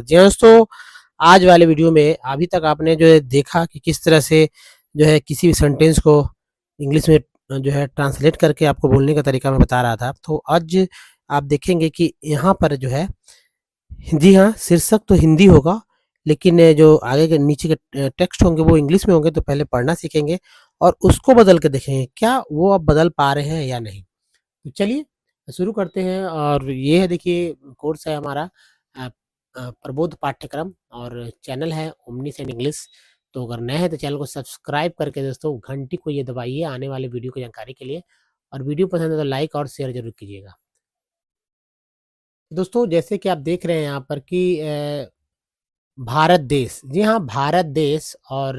जी हाँ दोस्तों, आज वाले वीडियो में अभी तक आपने जो है देखा कि किस तरह से जो है किसी भी सेंटेंस को इंग्लिश में जो है ट्रांसलेट करके आपको बोलने का तरीका मैं बता रहा था। तो आज आप देखेंगे कि यहाँ पर जो है जी हाँ, शीर्षक तो हिंदी होगा, लेकिन जो आगे के नीचे के टेक्स्ट होंगे वो इंग्लिश में होंगे। तो पहले पढ़ना सीखेंगे और उसको बदल के देखेंगे क्या वो अब बदल पा रहे हैं या नहीं। तो चलिए शुरू करते हैं। और ये है, देखिए, कोर्स है हमारा अ प्रबोध पाठ्यक्रम और चैनल है ओमनीसेंट इंग्लिश। तो अगर नए हैं तो चैनल को सब्सक्राइब करके दोस्तों घंटी को ये दबाइए आने वाले वीडियो की जानकारी के लिए, और वीडियो पसंद है तो लाइक और शेयर ज़रूर कीजिएगा। दोस्तों जैसे कि आप देख रहे हैं यहाँ पर कि भारत देश, जी हाँ, भारत देश। और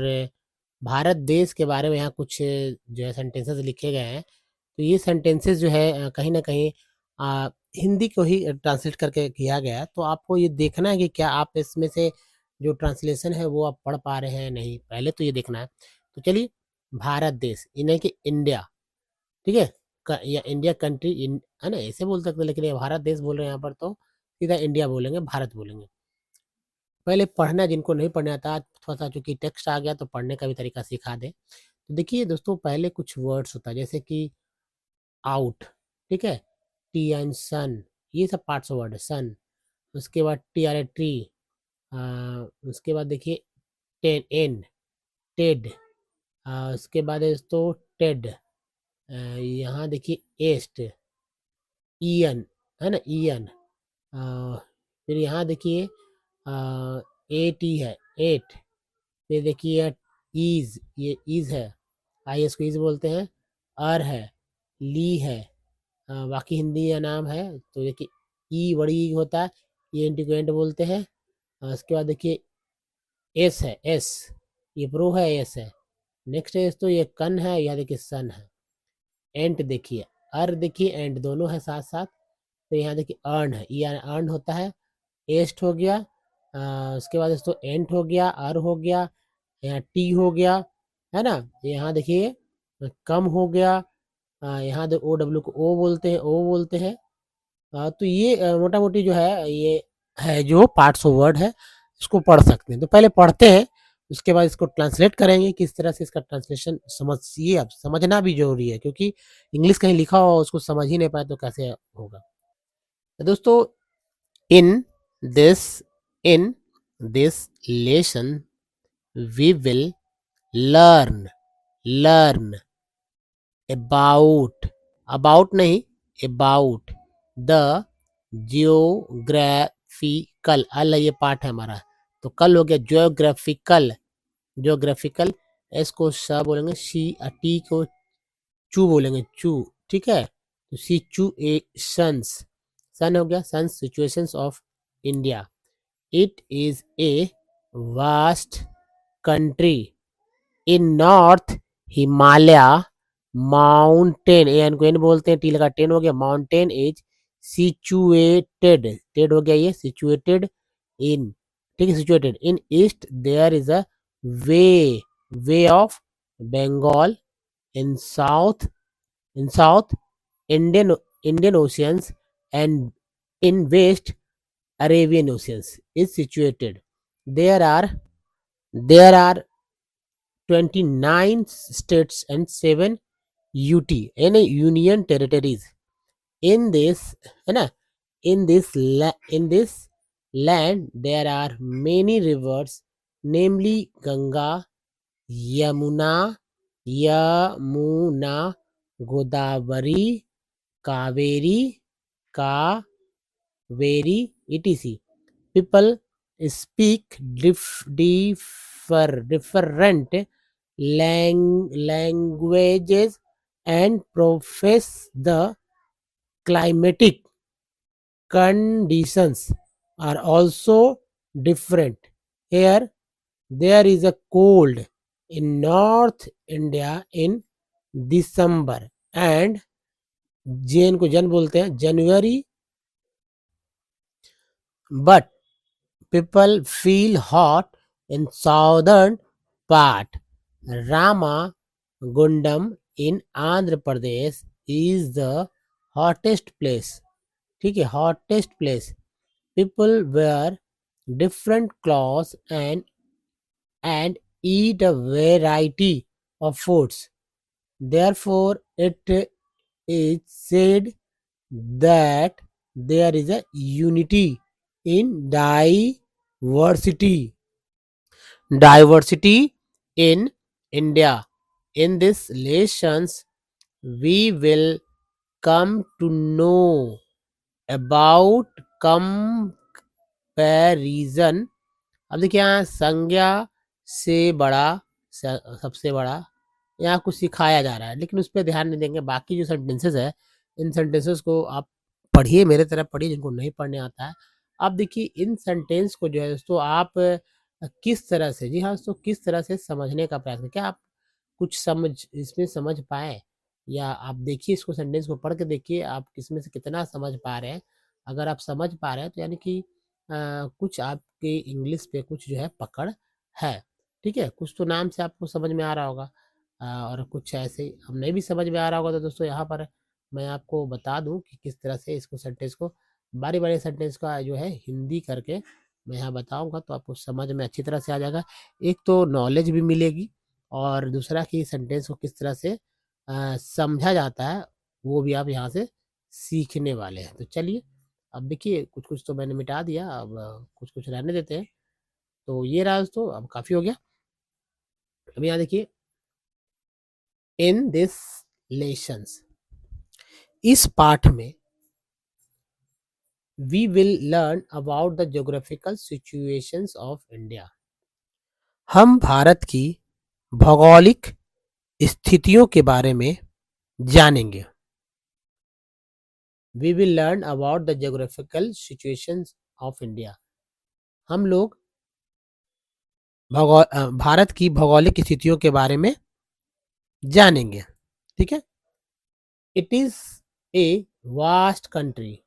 भारत देश के बारे में यहाँ कुछ जो है सेंटेंसेस लिखे गए हैं। तो ये सेंटेंसेस जो है कहीं न कहीं हिंदी को ही ट्रांसलेट करके किया गया है। तो आपको ये देखना है कि क्या आप इसमें से जो ट्रांसलेशन है वो आप पढ़ पा रहे हैं नहीं, पहले तो ये देखना है। तो चलिए, भारत देश यानी कि इंडिया, ठीक है? क या इंडिया कंट्री है ना? ऐसे बोल सकते हैं, लेकिन ये भारत देश बोल रहे हैं यहाँ पर, तो सीधा इंडिया बोलेंगे, भारत बोलेंगे। पहले पढ़ना, जिनको नहीं पढ़ना आता, थोड़ा-सा चूँकि टेक्स्ट आ गया तो पढ़ने का भी तरीका सिखा दें। तो देखिए दोस्तों, पहले कुछ वर्ड्स होता है जैसे कि आउट, ठीक है? टी एंड सन, ये सब पार्ट्स ऑफ वर्ड है, सन। उसके बाद टी आर ए ट्री, अ, उसके बाद देखिए टेन एंड, टेड, उसके बाद है दोस्तों टेड, यहाँ देखिए एस्ट, ईयन, है ना? ईयन, फिर यहाँ देखिए ए टी है, एट। फिर देखिए ईज़, ये ईज़ है, आई इसको ईज़ बोलते हैं। अर है, ली है, बाकी हिंदी या नाम है। तो देखिए ई बड़ी ई होता है, ये इंटीग्रेंट बोलते हैं। उसके बाद देखिए एस है, एस, ये प्रो है, एस है। नेक्स्ट है तो ये कन है, यह देखिए सन है। एंट देखिए, अर देखिए एंड दोनों है साथ साथ। तो यहाँ देखिए अर्न है, ये अर्न होता है, एस्ट हो गया। उसके बाद दोस्तों एंट हो गया, अर हो गया, यहाँ टी हो गया, है ना? यहाँ देखिए कम हो गया, यहाँ ओ डब्ल्यू को ओ बोलते हैं, ओ बोलते हैं। तो ये मोटा मोटी जो है ये है जो पार्ट्स ऑफ वर्ड है, इसको पढ़ सकते हैं। तो पहले पढ़ते हैं, उसके बाद इसको ट्रांसलेट करेंगे, किस तरह से इसका ट्रांसलेशन समझिए। अब समझना भी जरूरी है, क्योंकि इंग्लिश कहीं लिखा हो उसको समझ ही नहीं पाए तो कैसे होगा। तो दोस्तों, in this in this lesson we will learn learn about नहीं, अबाउट द जियोग्राफिकल, अल ये पार्ट है हमारा, तो कल हो गया जियोग्राफिकल, जियोग्राफिकल। एस को स बोलेंगे, सी टी को चू बोलेंगे, चू, ठीक है? तो सिचुएशंस, सन हो गया, sun situations of India. It is a vast country in north Himalaya mountain, N को एन बोलते हैं, टी लगा टेन हो गया, माउंटेन इज सिचुएटेड, टेड हो गया ये, सिचुएटेड इन, ठीक है? Situated in east there is a way way of Bengal, in south Indian oceans, and in west Arabian oceans is situated. There are 29 states and 7 UT यानी union territories in this, है ना? In this land there are many rivers, namely Ganga, Yamuna, Yamuna, Godavari, Kaveri, Kaveri, etc. People speak different languages and profess the climatic conditions are also different. Here there is a cold in North India in December, and Jain को जन बोलते हैं, जनवरी, but people feel hot in southern part. Rama Gundam in Andhra Pradesh is the hottest place. ठीक है, hottest place. People wear different clothes and eat a variety of foods. Therefore, it is said that there is a unity in diversity. Diversity in India. In this lessons, we will come to know about comparison. अब देखिए यहाँ संज्ञा से बड़ा, सबसे बड़ा, यहाँ कुछ सिखाया जा रहा है, लेकिन उस पर ध्यान नहीं देंगे। बाकी जो सेंटेंसेस है, इन सेंटेंसेस को आप पढ़िए, मेरे तरह पढ़िए जिनको नहीं पढ़ने आता है। अब देखिए इन सेंटेंस को जो है दोस्तों आप किस तरह से, जी हाँ दोस्तों, किस तरह से समझने का प्रयास करें। क्या आप कुछ समझ इसमें समझ पाए, या आप देखिए इसको, सेंटेंस को पढ़ के देखिए आप किसमें से कितना समझ पा रहे हैं। अगर आप समझ पा रहे हैं तो यानी कि कुछ आपके इंग्लिश पे कुछ जो है पकड़ है, ठीक है। कुछ तो नाम से आपको समझ में आ रहा होगा, और कुछ ऐसे ही अब नहीं भी समझ में आ रहा होगा। तो दोस्तों यहाँ पर मैं आपको बता दूं कि किस तरह से इसको सेंटेंस को बारी बारी सेंटेंस का जो है हिंदी करके मैं यहाँ बताऊंगा, तो आपको समझ में अच्छी तरह से आ जाएगा। एक तो नॉलेज भी मिलेगी, और दूसरा कि सेंटेंस को किस तरह से समझा जाता है वो भी आप यहाँ से सीखने वाले हैं। तो चलिए अब देखिए कुछ कुछ तो मैंने मिटा दिया, अब कुछ कुछ रहने देते हैं। तो ये रहा दोस्तों, अब काफ़ी हो गया। अब यहाँ देखिए, इन दिस लेसन्स, इस पाठ में we will learn about the geographical situations of India. हम भारत की भौगोलिक स्थितियों के बारे में जानेंगे। We will learn about the geographical situations of India. हम लोग भारत की भौगोलिक स्थितियों के बारे में जानेंगे, ठीक है। It is a vast country,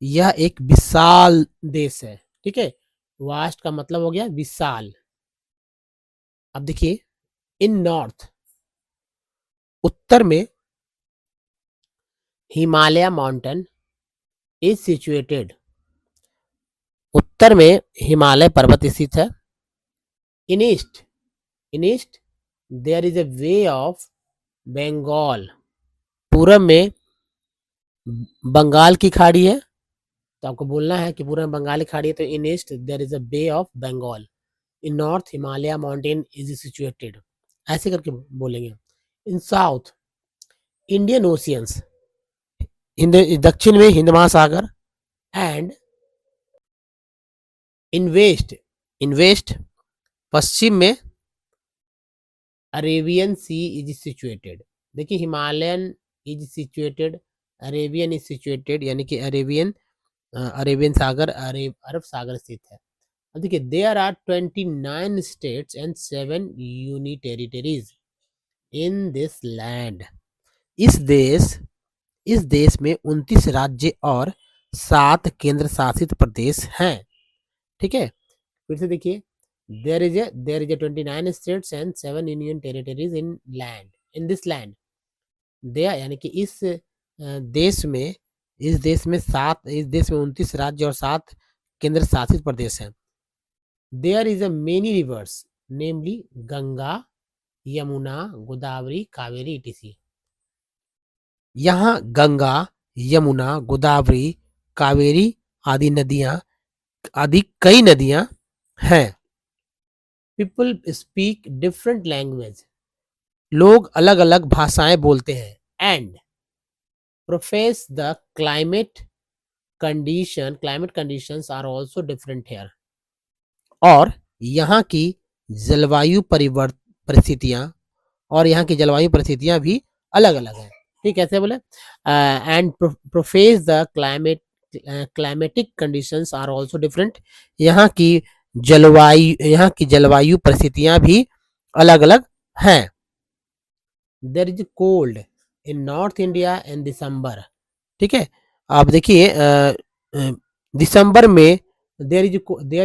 यह एक विशाल देश है, ठीक है। वास्ट का मतलब हो गया विशाल। अब देखिए, इन नॉर्थ, उत्तर में, हिमालय माउंटेन इज सिचुएटेड, उत्तर में हिमालय पर्वत स्थित है। In east, in east there is a bay of Bengal, पूरब में बंगाल की खाड़ी है। तो आपको बोलना है कि पूरब में बंगाल की खाड़ी है, तो in east there is a bay of Bengal. In north Himalaya mountain is situated, ऐसे करके बोलेंगे। इन साउथ इंडियन ओशियंस, दक्षिण में हिंद महासागर। And in west, in west पश्चिम में अरेबियन सी इज सिचुएटेड। देखिए Himalayan is situated, Arabian is situated, यानी कि अरेबियन सागर, अरब सागर स्थित है। अब देखिए, there are 29 states and 7 union territories in this land. इस देश में 29 राज्य और 7 केंद्र शासित प्रदेश हैं, ठीक है। फिर से देखिए, there is a 29 states and 7 union territories in this land. There यानी कि इस देश में, इस देश में 29 राज्य और 7 केंद्र शासित प्रदेश हैं। There is a many rivers, namely Ganga, Yamuna, Godavari, Kaveri, etc। यहाँ गंगा, यमुना, गोदावरी, कावेरी आदि कई नदियां हैं। पीपल स्पीक डिफरेंट लैंग्वेज, लोग अलग अलग भाषाएं बोलते हैं। And profess the climate conditions are also different here, और यहाँ की जलवायु परिस्थितियां, और यहाँ की जलवायु परिस्थितियां भी अलग अलग हैं, ठीक है। कैसे बोले, and profess the climatic conditions are also different, यहाँ की जलवायु परिस्थितियां भी अलग अलग हैं। There is cold in north India in December, ठीक है। आप देखिए दिसंबर में there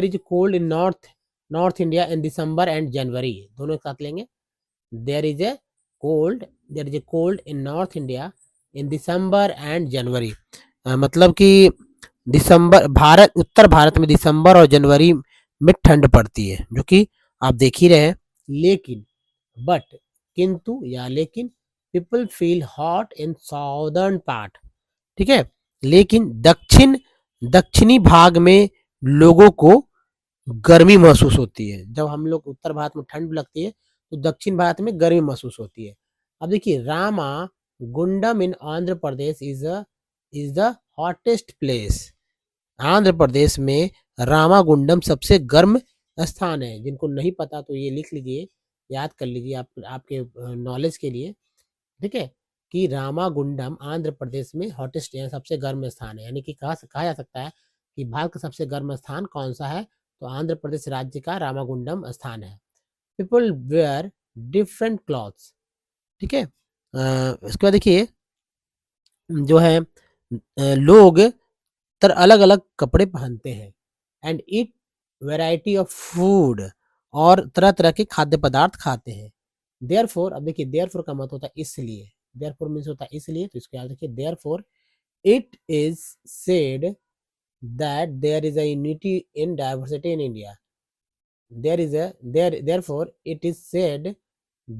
is cold in north India in December and January, दोनों एक साथ लेंगे। There is a cold in north India in December and January, मतलब कि उत्तर भारत में दिसंबर और जनवरी में ठंड पड़ती है, जो कि आप देख ही रहे हैं। लेकिन बट किंतु या लेकिन people feel hot in southern part, ठीक है। लेकिन दक्षिणी भाग में लोगों को गर्मी महसूस होती है। जब हम लोग उत्तर भारत में ठंड लगती है तो दक्षिण भारत में गर्मी महसूस होती है। अब देखिए, Ramagundam in Andhra Pradesh is the hottest place. Andhra Pradesh में रामागुंडम सबसे गर्म स्थान है। जिनको नहीं पता तो ये लिख लीजिए, याद कर लीजिए, आपके नॉलेज के लिए, ठीक है, कि रामागुंडम आंध्र प्रदेश में हॉटेस्ट या सबसे गर्म स्थान है। यानी कि कहा जा सकता है कि भारत का सबसे गर्म स्थान कौन सा है, तो आंध्र प्रदेश राज्य का रामागुंडम स्थान है। पीपल वेयर डिफरेंट क्लॉथ्स, ठीक है। इसके बाद देखिए, जो है लोग अलग अलग कपड़े पहनते हैं and eat variety of food, और तरह तरह के खाद्य पदार्थ खाते हैं। देयरफॉर, अब देखिए देयरफॉर का मतलब होता है इसलिए, देयरफॉर मीन्स होता है इसलिए, तो इसको याद रखिए। Therefore it is said that there is a unity in diversity in India. Therefore it is said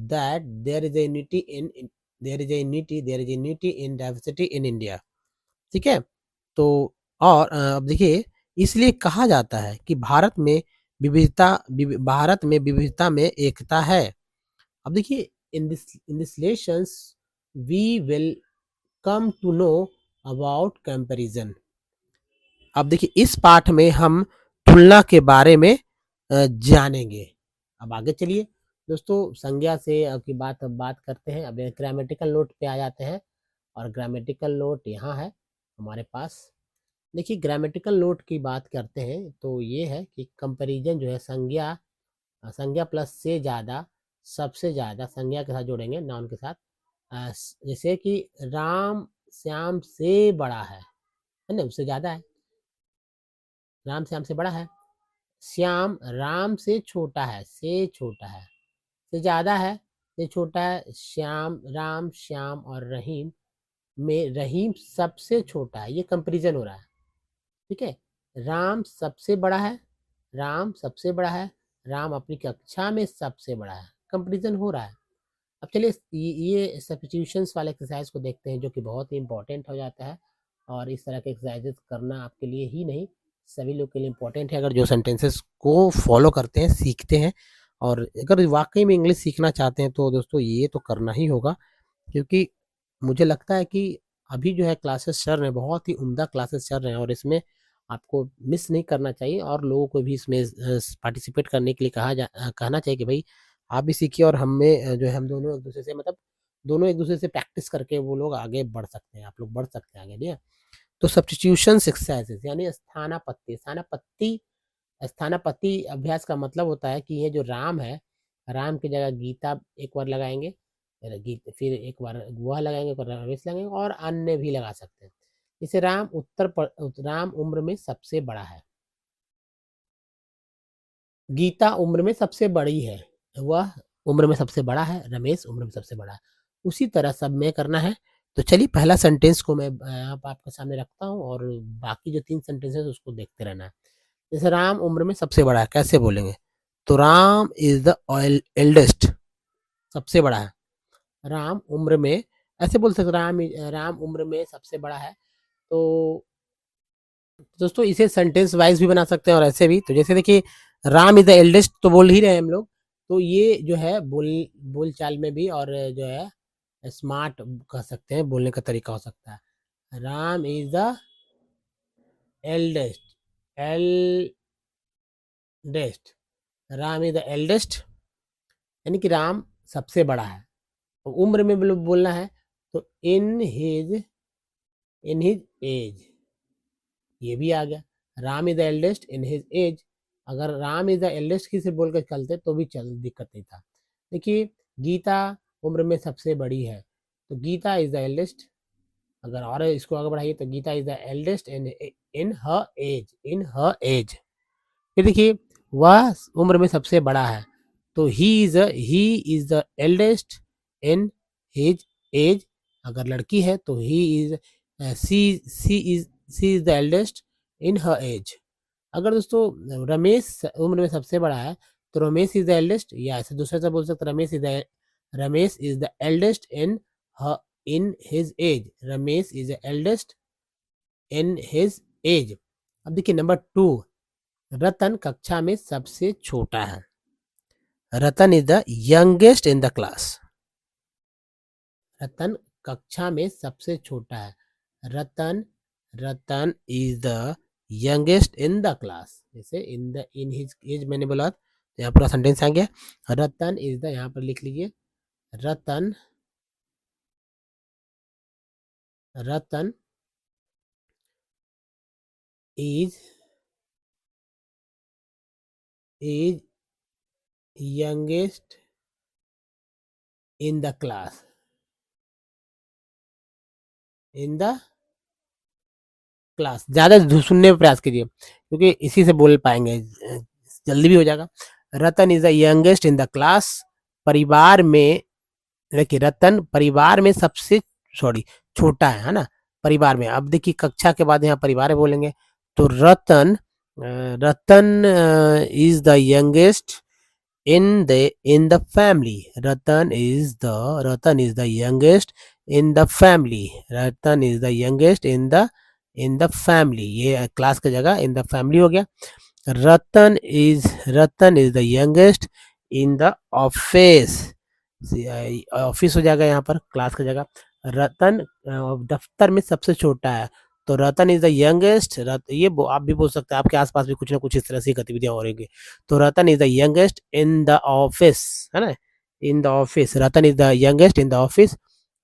that there is a unity in diversity in India, ठीक है। तो और अब देखिए, इसलिए कहा जाता है कि भारत में विविधता में एकता है। अब देखिए, in this lessons we will come to know about comparison. अब देखिए, इस पाठ में हम तुलना के बारे में जानेंगे। अब आगे चलिए दोस्तों, संज्ञा से की बात करते हैं। अब ग्रामेटिकल नोट पे आ जाते हैं, और ग्रामेटिकल नोट यहाँ है हमारे पास। देखिए, ग्रामेटिकल नोट की बात करते हैं तो ये है कि कंपैरिजन जो है, संज्ञा प्लस से ज़्यादा, सबसे ज़्यादा संज्ञा के साथ जोड़ेंगे, नाउन के साथ। जैसे कि राम श्याम से बड़ा है ना, उससे ज़्यादा है। राम श्याम से बड़ा है। श्याम राम से छोटा है, से छोटा है, से ज़्यादा है, से छोटा है। श्याम, राम, श्याम और रहीम में रहीम सबसे छोटा है। ये कंपैरिजन हो रहा है, ठीक है। राम सबसे बड़ा है, राम सबसे बड़ा है, राम अपनी कक्षा में सबसे बड़ा है, कंपैरिजन हो रहा है। अब चलिए ये सब्स्टिट्यूशंस वाले एक्सरसाइज को देखते हैं, जो कि बहुत ही इंपॉर्टेंट हो जाता है। और इस तरह के एक्सरसाइजेस करना आपके लिए ही नहीं, सभी लोग के लिए इंपॉर्टेंट है। अगर जो सेंटेंसेस को फॉलो करते हैं, सीखते हैं, और अगर वाकई में इंग्लिश सीखना चाहते हैं, तो दोस्तों ये तो करना ही होगा। क्योंकि मुझे लगता है कि अभी जो है क्लासेस चल रहे हैं, बहुत ही उम्दा क्लासेस चल रहे हैं, और इसमें आपको मिस नहीं करना चाहिए, और लोगों को भी इसमें पार्टिसिपेट करने के लिए कहना चाहिए कि भाई आप भी सीखिए, और हमें जो है, हम दोनों एक दूसरे से, मतलब दोनों एक दूसरे से प्रैक्टिस करके वो लोग आगे बढ़ सकते हैं, आप लोग बढ़ सकते हैं आगे, नहीं है। तो सब्स्टिट्यूशन एक्सरसाइजेस यानी स्थानापत्ति अभ्यास का मतलब होता है कि ये जो राम है, राम की जगह गीता एक बार लगाएंगे, फिर एक बार वह लगाएंगे, एक बार रमेश लगाएंगे, और अन्य भी लगा सकते हैं। जैसे राम उम्र में सबसे बड़ा है, गीता उम्र में सबसे बड़ी है, वह उम्र में सबसे बड़ा है, रमेश उम्र में सबसे बड़ा है। उसी तरह सब में करना है। तो चलिए, पहला सेंटेंस को मैं आपके सामने रखता हूँ, और बाकी जो 3 सेंटेंसेस उसको देखते रहना है। जैसे राम उम्र में सबसे बड़ा है, कैसे बोलेंगे? तो राम इज द एल्डेस्ट, सबसे बड़ा है। राम उम्र में, ऐसे बोल सकते, राम उम्र में सबसे बड़ा है। तो दोस्तों, इसे सेंटेंस वाइज भी बना सकते हैं और ऐसे भी। तो जैसे देखिए, राम इज द एल्डेस्ट तो बोल ही रहे हैं हम लोग, तो ये जो है बोल चाल में भी, और जो है स्मार्ट कह सकते हैं, बोलने का तरीका हो सकता है। Ram is the eldest, eldest, Ram is the eldest, यानी कि राम सबसे बड़ा है। तो उम्र में बोलना है, तो इन हिज एज, ये भी आ गया। Ram is the eldest in his age, अगर राम इज द एल्डेस्ट की से बोल कर चलते तो भी दिक्कत नहीं था। देखिए, गीता उम्र में सबसे बड़ी है, तो गीता इज द एल्डेस्ट। अगर और इसको आगे बढ़ाइए, तो Geeta is the eldest in her age. फिर देखिए, वह उम्र में सबसे बड़ा है, तो he is the eldest in his age. अगर लड़की है तो he is she is the eldest in her age. अगर दोस्तों रमेश उम्र में सबसे बड़ा है तो रमेश इज द एल्डेस्ट, या ऐसे दूसरे से बोल सकते Ramesh is the eldest in his as. Ramesh is the eldest in his as. अब देखिए नंबर 2, रतन कक्षा में सबसे छोटा है। Ratan is the youngest in the class. Ratan कक्षा में सबसे छोटा है। Ratan Ratan is the youngest in the class. जैसे इन हिज एज मैंने बोला तो यहाँ पूरा सेंटेंस आ गया। रतन इज द, यहाँ पर लिख लीजिए, Ratan Ratan is is youngest in the class. In the class. ज़्यादा सुनने में प्रयास कीजिए क्योंकि इसी से बोल पाएंगे, जल्दी भी हो जाएगा। Ratan is the youngest in the class. परिवार में, देखिए रतन परिवार में सबसे छोटा है ना, परिवार में। अब देखिए कक्षा के बाद यहाँ परिवार बोलेंगे तो Ratan is the youngest in the family. Ratan is the youngest in the family. Ratan is the youngest in the family. ये क्लास की जगह in the family हो गया। Ratan is the youngest in the office. Office हो जाएगा यहाँ पर class की जगह। रतन दफ्तर में सबसे छोटा है तो रतन इज द यंगेस्ट। आप भी बोल सकते हैं, आपके आसपास भी कुछ ना कुछ इस तरह से गतिविधियां हो रही। तो Ratan is the youngest in the office, है ना, in the office. Ratan is the youngest in the office.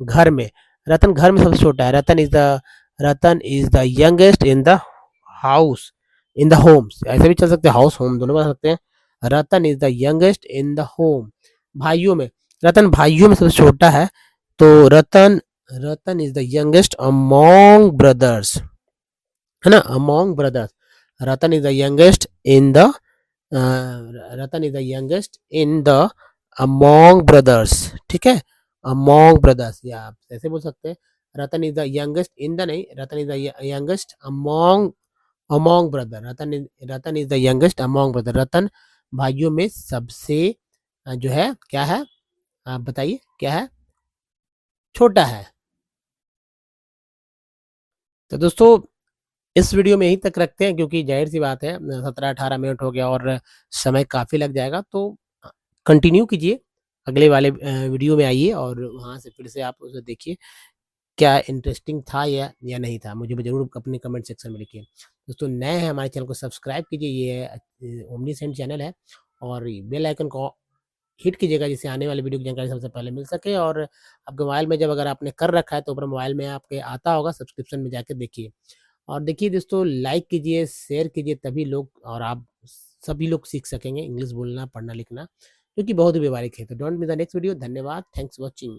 घर में, रतन घर में सबसे छोटा है। Ratan is the youngest in the house, in the homes. ऐसे भी चल सकते हैं, हाउस होम दोनों बता सकते हैं। Ratan is the youngest in the home. भाइयों में, रतन भाइयों में सबसे छोटा है तो Ratan is the youngest among brothers, है ना, among brothers. Ratan is the youngest in the Ratan is the youngest in the among brothers. ठीक है, अमोंग ब्रदर्स, या आप ऐसे बोल सकते हैं Ratan is the youngest in the, नहीं, Ratan is the youngest among brother. Ratan is the youngest among brother. Ratan भाइयों में सबसे जो है क्या है, आप बताइए क्या है, छोटा है। तो दोस्तों इस वीडियो में यहीं तक रखते हैं क्योंकि जाहिर सी बात है 17-18 मिनट हो गया और समय काफ़ी लग जाएगा। तो कंटिन्यू कीजिए, अगले वाले वीडियो में आइए और वहाँ से फिर से आप उसे देखिए क्या इंटरेस्टिंग था या नहीं था। मुझे ज़रूर अपने कमेंट सेक्शन में लिखिए। दोस्तों नए हैं हमारे चैनल को सब्सक्राइब कीजिए, ये ओमनीसेंट चैनल है, और बेल आइकन को हिट कीजिएगा जिससे आने वाली वीडियो की जानकारी सबसे पहले मिल सके। और आपके मोबाइल में जब अगर आपने कर रखा है तो ऊपर मोबाइल में आपके आता होगा, सब्सक्रिप्शन में जाके देखिए। और देखिए दोस्तों लाइक कीजिए, शेयर कीजिए, तभी लोग और आप सभी लोग सीख सकेंगे इंग्लिश बोलना, पढ़ना, लिखना, जो कि बहुत ही व्यवहारिक है। तो don't miss the next video. धन्यवाद, थैंक्स वॉचिंग।